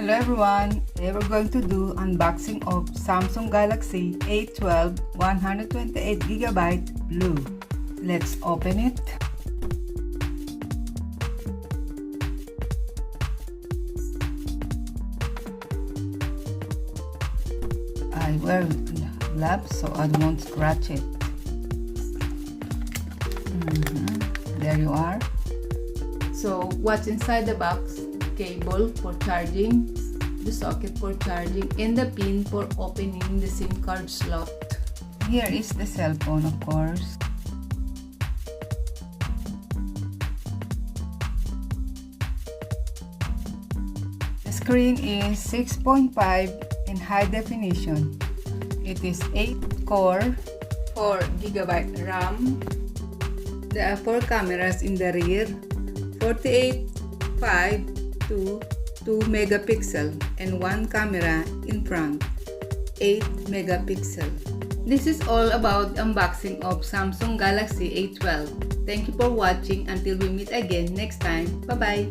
Hello everyone, today we're going to do unboxing of Samsung Galaxy A12 128GB Blue. Let's open it. I wear gloves so I won't scratch it. There you are. So what's inside the box? Cable for charging, the socket for charging, and the pin for opening the SIM card slot. Here is the cell phone, of course. The screen is 6.5 in high definition. It is 8-core, 4GB RAM. There are 4 cameras in the rear, 48, 5 to 2 megapixel, and 1 camera in front, 8 megapixel. This is all about the unboxing of Samsung Galaxy A12. Thank you for watching. Until we meet again next time. Bye bye.